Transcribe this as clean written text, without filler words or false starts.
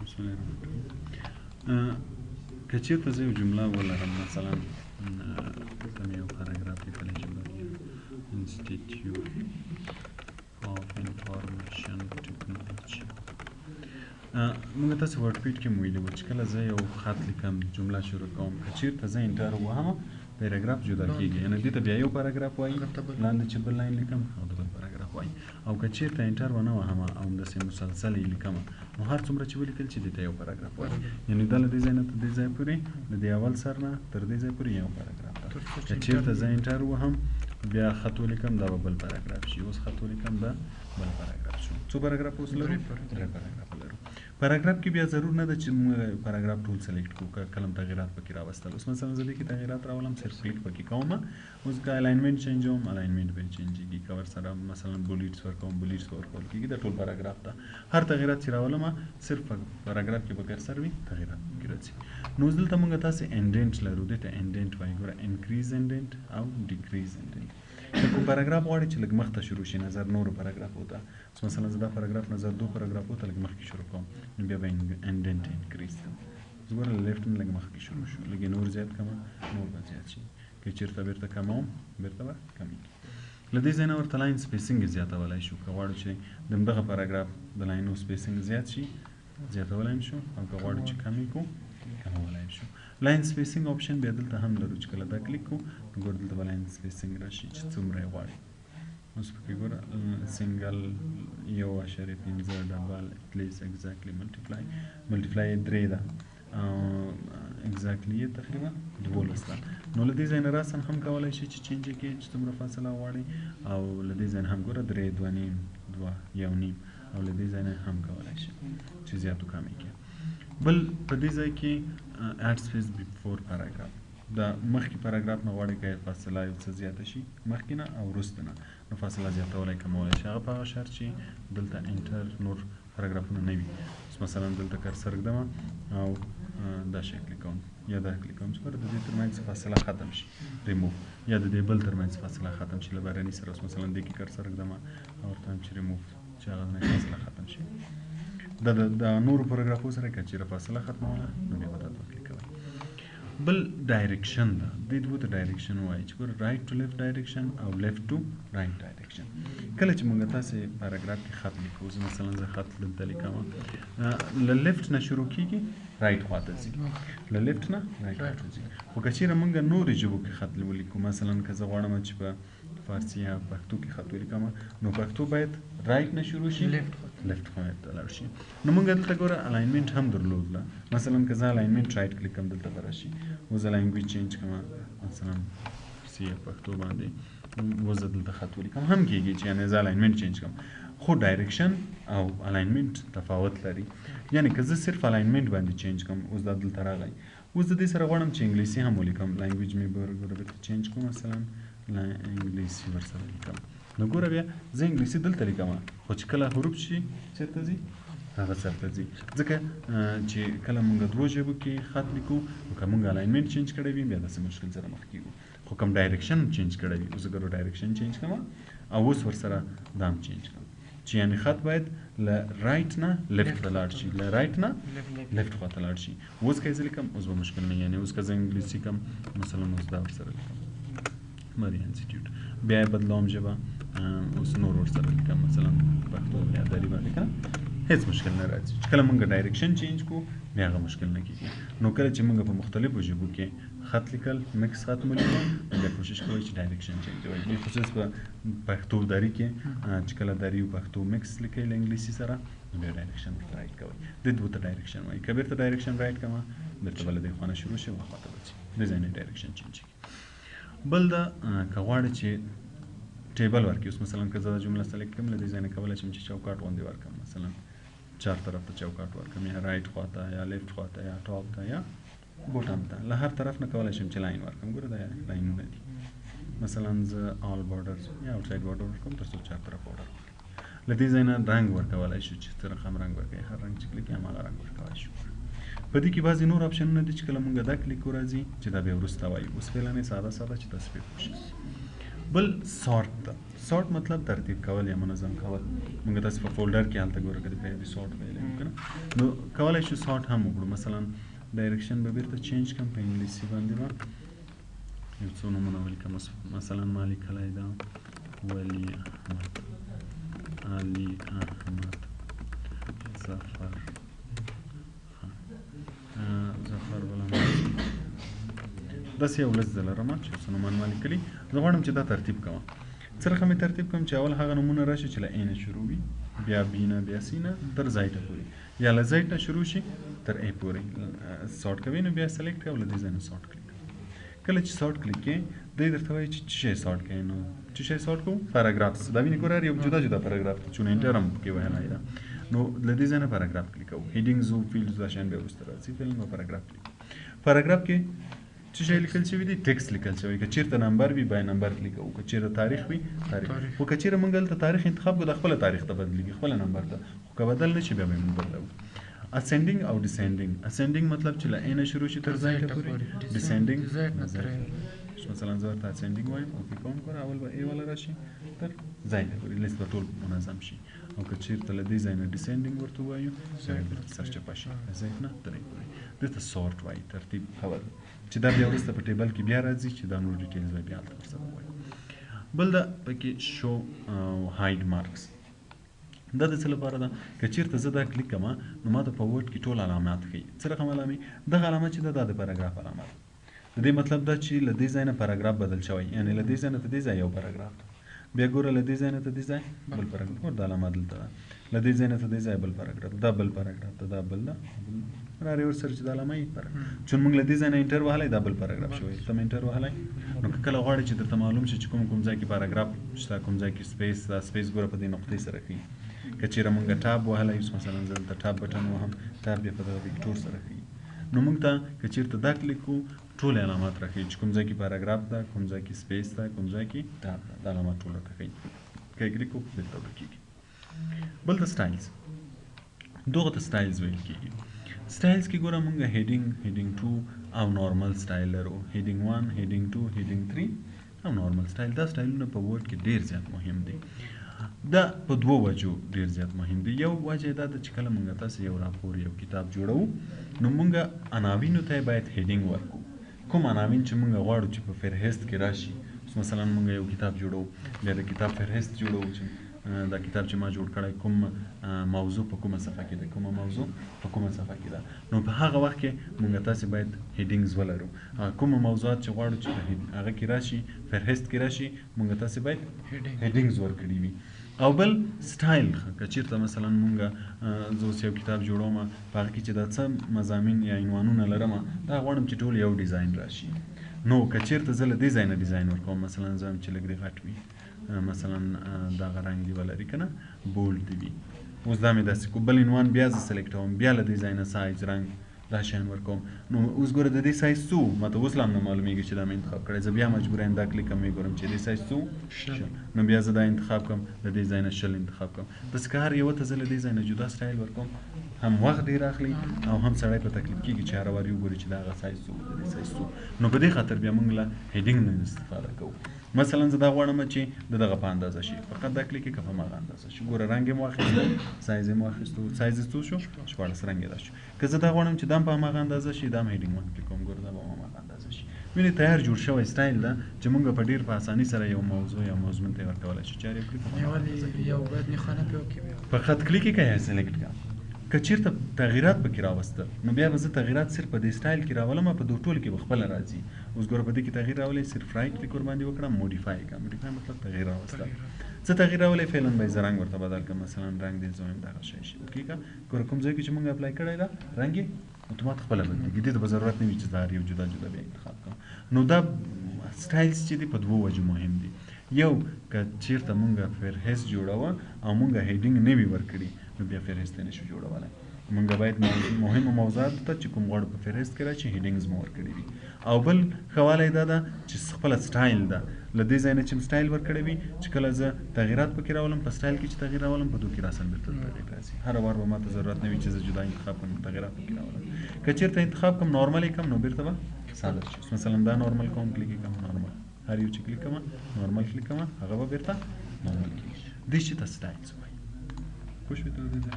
بسم الله الرحمن الرحیم. که چیرته زه یو جمله ولرم مثلا کوم یو پاراګراف لیکلی چې انسټیټیوټ اف انفارمیشن ټیکنالوژي موږ تاسو ورډپیډ کې ویلي وو چې کله زه یو خط لیکم جمله شروع کوم که چیرته زه انټر وهم پاراګراف جدا کیږي یعنی دې ته بیا یو پاراګراف وایي لاندې چې بل لاین لیکم او د بل پاراګراف وایي او که چیرته انټر ونه وهم او همداسې مسلسل یې لیکم نو هر څومره چې ولیکل چې دې ته یو پاراګراف وایي یعنی دا له دې ځای نه تر دې ځای پورې د دې اول سر نه تر دې ځای پورې یو پاراګراف ده که چیرته زه انټر وهم بیا خط ولیکم دا به بل پاراګراف شي اوس خط ولیکم دا بل پاراګراف شو څو پاراګراف اوس لرو درې پاراګراف لرو پاراګراف کې بیا ضرور نه ده چې موږ پاراګراف ټول سلیکټ کړو کلم تغیرات پکې راوستل اوس مثلا زه دې کې تغیرات راولم صرف کلیک پکې کوم اوس که الاینمنټ چینج کوم الاینمنٹ به چینجېږي کور سره مثلا بولیټس ورکوم بولیټس ورکول کېږي دا ټول پاراګراف ده هر تغیرات چې راولم صرف پاراګراف کې به کرسر وي تغیرات پکې راځي نو اوس دلته موږ تاسې انډنټ لرو دې ته انډنټ وایي ګوره انکریز انډنټ او ډیکریز انډنټ که کوم پاراګراف غواړي چې لږ مخته شروع شي نظر نورو پاراګرافو ته مثلا زه دا پاراګراف نظر دو پاراګرافو ته لږ مخکې شروع کوم نو بیا به انډنټ انکریز کوم زه ګوره لیفټ نه لږ مخکې شروع شو لږ نور زیات کړم نور به زیات شي که چېرته بیرته کموم بیرته به کمیږي له دې ځای نه ورته لاین سپیسینګ یې زیاتولی شو که غواړو چې د همدغه پاراګراف د لاینو سپیسینګ زیات شي زیاتولی هم شو او که غواړو چې کم یې کړو کمولی هم شو لاین سپیسینګ آپشن بیا دلته هم لرو چې کله دا کلیک کړو نو ګوره دلته به لاین سپیسینګ راشي چې څومره یې غواړي اوس پکې ګوره سنګل 1.15 ډبل اتلیست اګزیکټلی ملټیپلای یې 3 ده اګزیکټلی یې تقریبا 12 ده نو له دې ځای نه راسن هم کولی شي چې چینج یې کړي چې څومره فاصله غواړي او له دې ځای نه هم ګوره 3 2.5 2 1.5 او له دې ځای نه هم کولی شي چې زیات و کم یې کړي بل په دې ځای کې اډ سپیس بیفور پاراګراف دا مخکې پاراګراف نه غواړي که فاصله یو څه زیاته شي مخکې نه او وروسته نه نو فاصله زیاتولی کمولی شي هغه په هغه شرط چې دلته انټر نور پاراګرافونه نه وي مثلا دلته کرسر ږدم او دا شی کلیک کوم یا دا کلیک کوم چې ګوره د دې ترمنځ فاصله ختم شي ریموو یا د دې بل ترمنځ فاصله ختم شي له بهرني سره اوس مثلا دې کې کرسر ږدم او ورته وایم چې ریموو چې هغه نه فاصله ختم شي د نورو پاراګرافو سره که چېرې فاصله ختموله نو بیا به دا دوه کلیک کوئ بل ډایرکشن ده دې دوه ته ډایرکشن وایي چې ګوره رایټ ټو لیفټ ډایرکشن او لیفټ ټو رایټ ډایرکشن کله چې موږ تاسې پاراګراف کې خط لیکو مثلا زه خط دلته لیکم له لیفټ نه شروع کېږي رایټ خواته ځي له لیفټ نه رایټ خواته ځي خو که چېرې موږ نورې ژبو کې خط ولیکو مثلا که زه غواړم چې په فارسي یا پښتو کې خط ولیکم نو پښتو باید رایټ نه شروع شي لیفټ خواته ته لاړ شي نو موږ دلته ګوره الاینمنټ هم درلودله مثلا که زه الاینمنټ رایټ کلیک کوم دلته به راشي اوس زه لینګویج چینج کوم مثلا فارسي یا پښتو باندې اوس زه دلته خط ولیکم هم کېږي چې یعنې زه الاینمنټ چینج کوم خو ډایرکشن او الاینمنټ تفاوت لري یعنی که زه صرف الاینمنټ باندې چینج کوم اوس دا دلته راغی اوس د دې سره غواړم چې انګلیسي هم ولیکم لینګویج مې ګوره بیرته چینج کوم مثلا انګلیسي ورسره لیکم نو ګوره بیا زه انګلیسي دلته لیکم خو چې کله حروف شي چېرته ځي هغه سرته ځي ځکه چې کله موږ دوو ژبو کې خط لیکو نو که موږ الاینمنټ چینج کړی وي بیا داسې مشکل سره مخ کېږو خو کوم ډایرکشن چینج کړی وي اوس زه ګوره ډایرکشن چینج کوم او اوس ورسره دا هم چینج کوم چې یعنې خط باید له رایټ نه لیفټ ته لاړ شي له رایټ نه لیفټ خواته لاړ شي اوس که یې زه لیکم اوس به مشکل نه یعنې اوس که زه انګلیسي کوم مثلا اوس دا ورسره لیکم مری انسټیټیوټ بیا یې بدلوم ژبه اوس نور ورسره لیکم مثلا پښتو یا دري باندې که هیڅ مشکل نه راځي چې کله موږ ډایرکشن چینج کړو بیا هغه مشکل نه کېږي نو کله چې موږ په مختلفو ژبو کې خط لیکل مکس خط مو لیکو نو بیا کوشش کوئ چې ډایرکشن چینج کوئ خصوص په پښتو دري کې چې کله دري او پښتو مکس لیکئ له انګلیسي سره نو بیا ډایرکشن ورته رایټ کوئ دې دوه ته ډایرکشن وایي که بیرته ډایرکشن رایټ کړم بیرته به له دې خوا نه شروع شي هغه خواته به ځي دې ځای نه ډایرکشن چینج کېږي بل دا که غواړې چې ټیبل ورکړي اوس مثلا که زه دا جمله سلیکټ کړم له دې ځای نه کولی شم چې چوکاټ غوندې ورکړم مثلا چار طرف ته چوکاټ ورکړم یا رایټ خواته یا لیفټ خواته یا ټاپ ته یا بوټم ته له هر طرف نه کولی شم چې لاین ورکړم ګوره دا لاینونه دي مثلا زه آل بارډر یا آوټساید بارډر ورکړم تر څو چار طرف بارډر له دې ځای نه رنګ ورکولی شو چې څه رقم رنګ ورکوي هر رنګ چې کلیک هماغه رنګ ورکولی شو په دې کې بعضې نور آپشنونه دي چې کله موږ دا کلیک راځي چې دا بیا وروسته وایي اوس فعلا یې ساده چې تصویر وشي بل سارت ده سارت مطلب ترتیب کول یا منظم کول موږ تاسو په فولډر کې حالت ګوره کړئ په سارت ویلې کنه نو کولای شو سارت هم وکړو مثلا ډایرکشن به بیرته چینج کوم په انګلیسي باندې با یو څو نمونه ولیکم مثلا مالک کلای دا ولی احمد علي احمد ظفر ظفر ولا داسې یو لږ ځله لرم چې څه نومان ما لیکلي زه غواړم چې دا ترتیب کوم څه رقم یې ترتیب کوم چې اول هغه نومونه راشي چې له ا نه شروع وي بیا بي نه بیا سی نه تر زاید پورې یا له زاید نه شروع شي تر ا پورې سارت کوي نو بیا سلیکټ کړئ او له دې ځای نه سارت کلیک کله چې سارت کلیک کړئ دی درته وایي چې څه شی سارت کوئ نو څه شی سارت کوو پاراګرافس دا وینې ګوره یو جدا جدا پاراګراف ته چون انټر هم پکې ویلی ده نو له دې ځای نه پاراګراف کلیک کوو هیډینګز او فیلډز دا شیان بیا وروسته راځي فیلډ او پاراګراف کلیک پاراګراف کې څه شی لیکل شوي دي ټیکسټ لیکل شوی که چېرته نمبر وي باید نمبر کلیک کوو که چېرته تاریخ وي تاریخ خو که چېرته موږ دلته تاریخ انتخاب کړو د خپله تاریخ ته بدلېږي خپله نمبر ته خو که بدل نه شي بیا به یې موږ بدلوو اسینډینګ او ډیسینډینګ اسینډینګ مطلب چې له ا نه شروع شي تر زاید پورې ډیسینډینګ مثلا زه ورته اسینډینګ وایم او پې کوم ګوره اول به ا والا راشي تر زاید پورې لیست به ټول منظم شي او که چېرته له دې ځای نه ډیسینډینګ ورته ووایو بیا بیرته سرچپه شي له زاید نه تر ا پورې دې ته سارت وایي ترتیب کول چې دا بیا وروسته په ټیبل کې بیا راځي چې دا نور ډیټیلز به بیا هلته ورسره ووایو بل دا پکې شو هاید مارکس دا د څه لپاره ده که چېرته زه دا کلیک کړم نو ما ته په ورډ کې ټول علامات ښیي څه رقم علامې دغه علامه چې ده دا د پاراګراف علامه ده د دې مطلب دا چې له دې ځای نه پاراګراف بدل شوی یعنې له دې ځای نه ته دې ځای یو پاراګراف ده بیا ګوره له دې ځای نه ته دې ځای بل پاراګراف ګوره دا علامه دلته ده له دې ځای نه ته دې ځای بل پاراګراف دا بل پاراګراف ده دا بل ده راړې ورسره چې دا علامه یې چون موږ له دې ځای نه انټر وهلی دا بل پاراګراف شوی ته م انټر وهلی نو که کله غواړې چې درته معلوم شي چې کوم ځای کې پاراګراف شته کوم ځای کې سپیس دا سپیس ګوره په دې نقطې سره ښیي که چېرې موږ ټاب وهلی یو مثلا زه دلته ټاب بټن وهم ټاب بیا په دغه ویکټور سره ښیي نو موږ ته که چېرته دا کلیک کړو ټول علامات راښیي چې کوم ځای کې پاراګراف ده کوم ځای کې سپیس ده کوم ځای کې ټاب ده دا علامات ټول راته ښیي که یې کلیک کړو بېرته ورکېږي بل د سټایلز دغه ته سټایلز ویل کېږي سټایلز کې ګوره موږ هیډینګ 2 او نارمل سټایل لرو هیډینګ 1 هیډینګ 2 هیډینګ 3 او نارمل سټایل دا سټایلونه په ورډ کې ډېر زیات مهم دي دا په دوو وجو ډېر زیات مهم دي یو وجه دا ده چې کله موږ تاسو یو راپور یو کتاب جوړوو نو موږ عناوینو ته باید هیډینګ ورکړو کوم عناوین چې موږ غواړو چې په فهرست کې راشي مثلا موږ یو کتاب جوړوو بیا د کتاب فهرست جوړوو چې دا کتاب چې ما جوړ کړی کوم موضوع په کومه صفحه کې ده کومه موضوع په کومه صفحه کې ده نو په هغه وخت کې موږ تاسې باید هیډینګز ولرو کومه موضوعات چې غواړو چې هغه کې راشي فهرست کې راشي موږ تاسې باید هیډینګز ورکړي وي او بل سټایل که چېرته مثلا موږ زه اوس یو کتاب جوړوم په هغه کې چې دا څه مضامین یا عنوانونه لرم دا غواړم چې ټول یو ډیزاین راشي نو که چېرته زه له دې ځای نه ډیزاین ورکوم مثلا زه هم چې لږ دې غټ وي مثلا دغه رنګ دی ولري که نه بولډ دی وي اوس دا مې داسې کو بل عنوان بیا زه سلیکټوم بیا له دې ځای نه سایز رنګ دا شیان ورکوم نو اوس ګوره د دې سایز څو ماته اوس لا هم نه معلومیږي چې دا مې انتخاب کړی زه بیا مجبور یم دا کلیک کوم ګورم چې دې سایز څو شل نو بیا زه دا انتخاب کوم له دې ځای نه شل انتخاب کوم داسې که هر یوه ته زه له دې ځای نه جدا سټایل ورکوم هم وخت ډېر اخلي او هم سړی په تکلیف کېږي چې هره وار وګوري چې د هغه سایز څو د دې سایز څو نو په دې خاطر بیا موږ له هیډینګ نه استفاده کوو مثلا زه دا غواړم چې د دغه په اندازه شي فقط دا کلیک که په هماغه اندازه شي ګوره رنګ یې مو واخیستو سایز یې مو واخیستو سایز یې څو شو 14 رنګ یې دا شو که زه دا غواړم چې دا هم په هماغه اندازه شي دا هم هیډینګ ون کلیک کوم ګوره دا به هماغه اندازه شي وینې تیار جوړ شوی سټایل ده چې موږ په ډېر په اساني سره یو موضوع یا مضمون ته ورکولی شو چې هر یو کلیک یو باید نښانه پې وکړي په خط کلیک یې که یا سلیکټ کړه که چېرته تغییرات پکې راوستل نو بیا به زه تغییرات صرف په دې سټایل کې راولم په دو ټول کې به خپله راځي اوس ګوره په دې کې تغییر راولی صرف رایټ کلیک ورباندې وکړم موډیفای کړم موډیفای مطلب تغییر راوستل څه تغییر راولی فعلا به یې زه رنګ ورته بدل کړم مثلا رنګ دې زه وایم دغه شی شي اوکې که ګوره کوم ځای کې چې مونږ اپلای کړی ده رنګ یې اتومات خپله بدلېږي دې ته به ضرورت نه وي چې زه هر یو جدا جدا بیا انتخاب کړم نو دا سټایلز چې دي په دوو وجو مهم دي یو که چېرته مونږ فهرست جوړوه او مونږ هیډینګ نه وي ورکړي نو بیا فهرست یې نشو جوړولی مونږ باید مهمو موضوعاتو ته چې کوم غواړو په فهرست کې راشي هیډینګز مو ورکړي وي او بل ښه والی دا ده چې خپله سټایل ده له دې ځای نه چې سټایل ورکړی وي چې کله زه تغییرات پکې راولم په سټایل کې چې تغییر راولم په دوه کې راسم بېرته تغییر راځي هره وار به ماته ضرورت نه وي چې زه جدا انتخاب کړم تغییرات پکې راولم که چېرته انتخاب کړم نارمل یې کړم نو بېرته به ساده شي مثلا دا نارمل کوم کلیک یې کړم نارمل هر یو چې کلیک کوم نورمال کلیک کوم هغه به بیرته نورمال کیږي دې چې ته سټایلز وایي پوه شوې ته